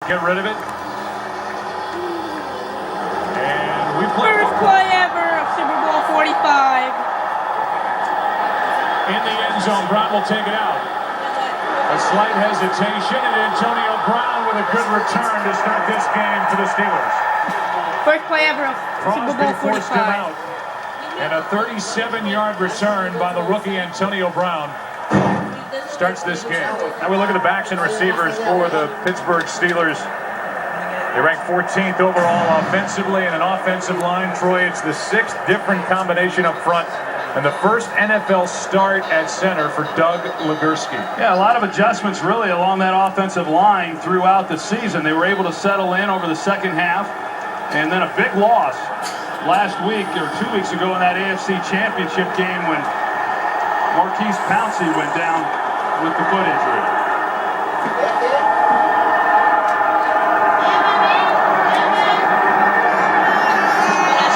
Get rid of it. And we play. First play ever of Super Bowl 45. In the end zone, Brown will take it out. A slight hesitation, and Antonio Brown with a good return to start this game for the Steelers. First play ever of Super Bowl 45. Forced him out. And a 37-yard return by the rookie Antonio Brown starts this game. Now we look at the backs and receivers for the Pittsburgh Steelers. They rank 14th overall offensively and an offensive line. Troy, it's the 6th different combination up front and the first NFL start at center for Doug Legursky. Yeah, a lot of adjustments really along that offensive line throughout the season. They were able to settle in over the second half, and then a big loss last week or 2 weeks ago in that AFC Championship game when Maurkice Pouncey went down with the foot injury.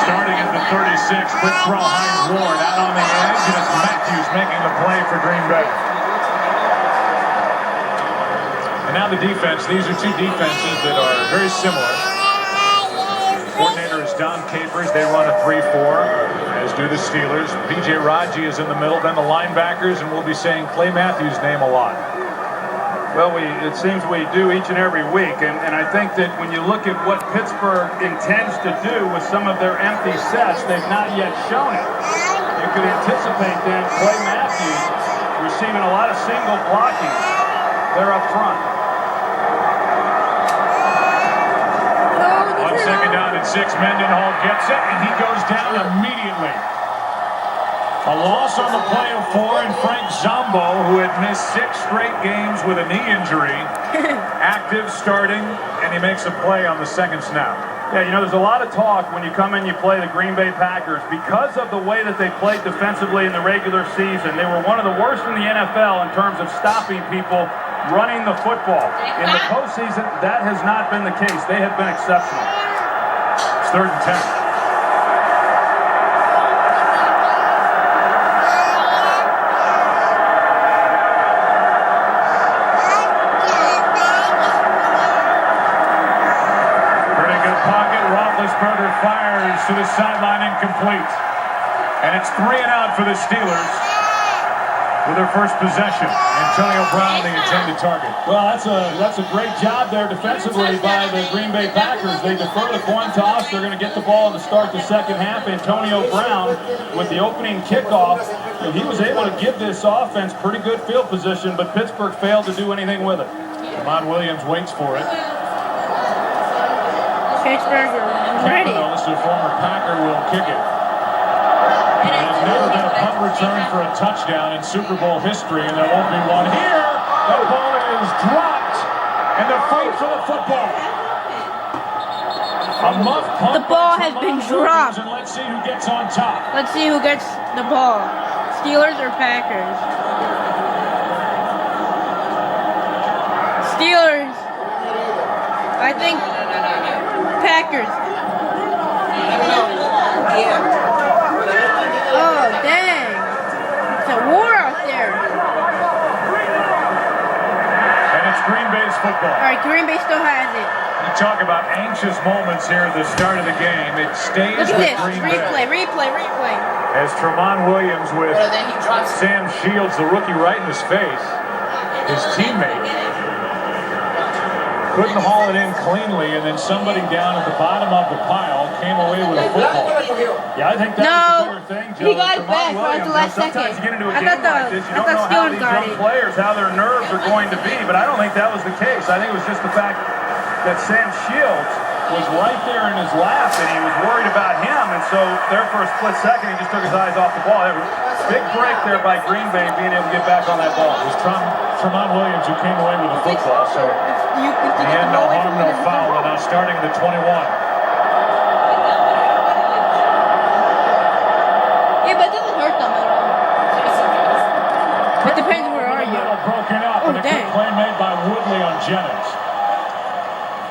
Starting at the 36, quick throw, Hines Ward out on the edge, and it's Matthews making the play for Green Bay. And now the defense. These are two defenses that are very similar. Coordinator is Don Capers. They run a 3-4, as do the Steelers. P.J. Raji is in the middle, then the linebackers, and we'll be saying Clay Matthews' name a lot. Well, it seems we do each and every week, and I think that when you look at what Pittsburgh intends to do with some of their empty sets, they've not yet shown it. You could anticipate then Clay Matthews receiving a lot of single blocking there up front. On second down and 6, Mendenhall gets it, and he goes down immediately. A loss on the play of 4, and Frank Zombo, who had missed 6 straight games with a knee injury, active, starting, and he makes a play on the second snap. Yeah, you know, there's a lot of talk when you come in, you play the Green Bay Packers. Because of the way that they played defensively in the regular season, they were one of the worst in the NFL in terms of stopping people running the football. In the postseason, that has not been the case. They have been exceptional. It's 3rd and 10. Roethlisberger fires to the sideline, incomplete. And it's 3 and out for the Steelers with their first possession. Antonio Brown, the intended target. Well, that's a great job there defensively by the Green Bay Packers. They defer the coin toss. They're going to get the ball to start the second half. Antonio Brown with the opening kickoff. He was able to give this offense pretty good field position, but Pittsburgh failed to do anything with it. Lamont Williams waits for it. Pittsburgh ready. Campanellis, the former Packer, will kick it. There's never been a punt return for a touchdown in Super Bowl history, and there won't be one here. The ball is dropped, and the fight for the football. A muff punt. The ball has been dropped. And let's see who gets on top. Let's see who gets the ball. Steelers or Packers? Steelers. I think Packers. Oh, dang. It's a war out there. And it's Green Bay's football. All right, Green Bay still has it. You talk about anxious moments here at the start of the game. It stays Look at with this. Green Bay. Replay. As Tramon Williams with Sam Shields, the rookie, right in his face. His teammate couldn't haul it in cleanly, and then somebody down at the bottom of the pile came away with a football. Yeah, I think that was the better thing, Joe. He got it back right at the last second. Sometimes you get into a game like this, you don't know how these young players, how their nerves are going to be, but I don't think that was the case. I think it was just the fact that Sam Shields was right there in his lap, and he was worried about him, and so there for a split second, he just took his eyes off the ball. Big break there by Green Bay being able to get back on that ball. It was Tramon Williams who came away with the football, so He had no harm, no foul, and now starting at the 21. Yeah, but it doesn't hurt them at all. It depends where are you. Broken up, and a good play made by Woodley on Jennings.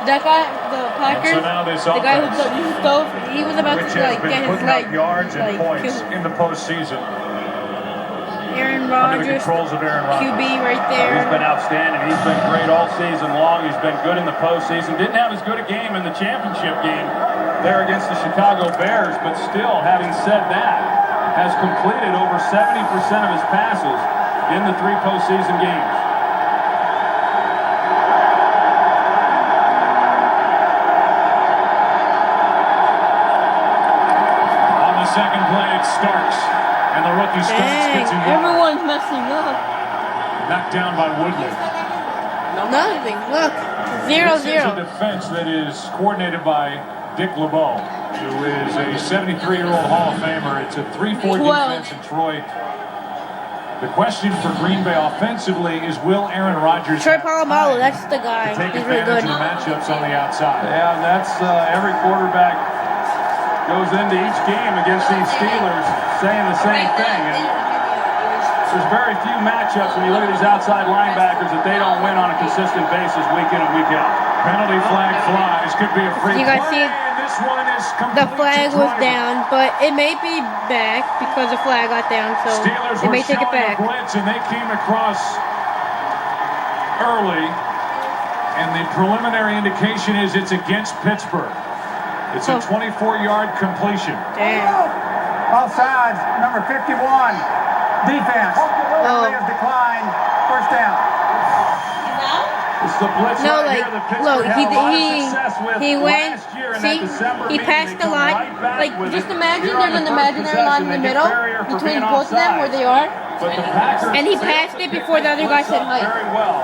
That guy, the Packers, so now this the guy who offense, dove, he was about to which has like been get his putting leg up yards and points killed. in the postseason. Yeah, Aaron under the Rodgers, controls of Aaron Rodgers. QB right He's there. been outstanding. He's been great all season long. He's been good in the postseason. Didn't have as good a game in the championship game there against the Chicago Bears, but still, having said that, has completed over 70% of his passes in the 3 postseason games. On the second play, it's Starks. And the rookie Starks Dang, gets a yard. everyone's messing up. Knocked down by Woodley. Nothing. Look, This is a 0-0. defense that is coordinated by Dick LeBeau, who is a 73-year-old Hall of Famer. It's a 3-4 defense in Troy. The question for Green Bay offensively is, will Aaron Rodgers Troy Polamalu, that's the guy. take He's really advantage good. of the matchups on the outside? Yeah, and that's every quarterback goes into each game against these Steelers saying the same thing. And there's very few matchups when you look at these outside linebackers that they don't win on a consistent basis week in and week out. Penalty flag flies. Could be a free You guys play. see And this one is the complete flag to was Driver. down, but it may be back because the flag got down, so Steelers they were may take it showing back. a blitz, and they came across early. And the preliminary indication is it's against Pittsburgh. It's a 24-yard completion. Damn. Offsides, number 51. Defense. Penalty has declined. First down. It's the blitz No, right like, here that Pittsburgh look, had a lot of success with he went, last year in see, that December he meeting. passed They the come line. right back Like, with just it. imagine Here on there's an the first imaginary line in the possession, they middle get Ferrier for between being both of them offside. where they are. But the Packers And he failed passed to it pick before the other guy blitz said up hi. very well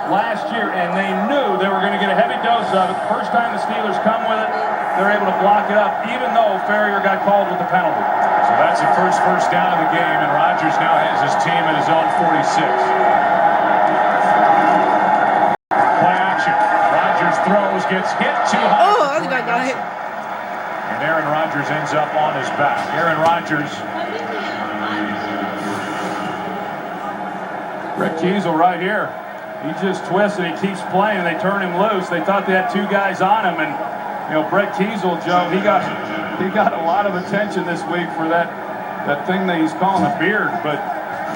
last year, and they knew they were going to get a heavy dose of it. The first time the Steelers come with it, they're able to block it up, even though Ferrier got called with the penalty. So that's the first down of the game, and Rodgers now has his team at his own 46. Play action. Rodgers throws, gets hit too high. Oh, other guy got hit. And Aaron Rodgers ends up on his back. Aaron Rodgers. Brett Kiesel right here. He just twists and he keeps playing. They turn him loose. They thought they had 2 guys on him, and Brett Kiesel, Joe, he got a lot of attention this week for that thing that he's calling a beard. But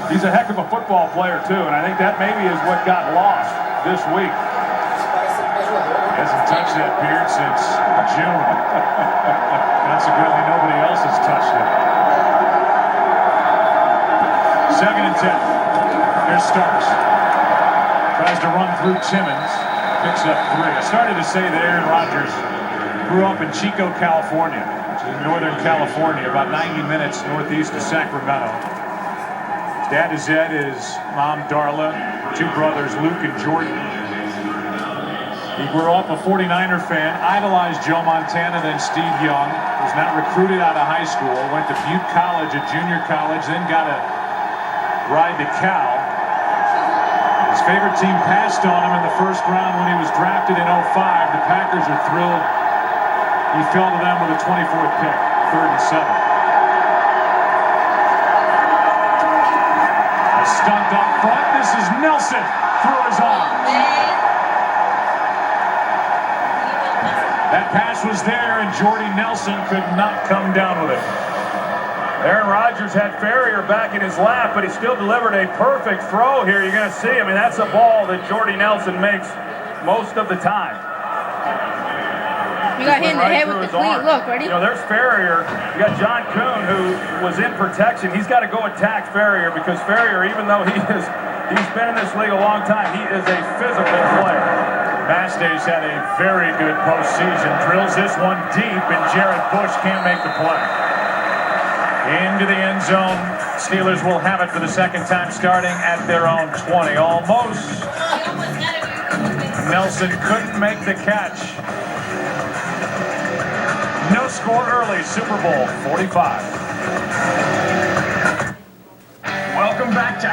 he's a heck of a football player too, and I think that maybe is what got lost this week. Hasn't touched that beard since June. Consequently, nobody else has touched it. 2nd and 10. Here's Starks. Tries to run through Timmons. Picks up 3. I started to say that Aaron Rodgers grew up in Chico, California, which is in Northern California, about 90 minutes northeast of Sacramento. His dad is Ed, his mom Darla, 2 brothers, Luke and Jordan. He grew up a 49er fan, idolized Joe Montana, then Steve Young. Was not recruited out of high school, went to Butte College, a junior college, then got a ride to Cal. His favorite team passed on him in the first round when he was drafted in 05. The Packers are thrilled. He fell to them with a 24th pick, 3rd and 7. A stunt up front. This is Nelson through his arms. That pass was there, and Jordy Nelson could not come down with it. Aaron Rodgers had Ferrier back in his lap, but he still delivered a perfect throw here. You're going to see, I mean, that's a ball that Jordy Nelson makes most of the time. You got hit in the head with the cleat. Look, ready? There's Ferrier. You got John Kuhn, who was in protection. He's got to go attack Ferrier because Ferrier, even though he's been in this league a long time, he is a physical player. Masters had a very good postseason. Drills this one deep, and Jared Bush can't make the play. Into the end zone. Steelers will have it for the 2nd time starting at their own 20. Almost. Nelson couldn't make the catch. No score early. Super Bowl 45. Welcome back to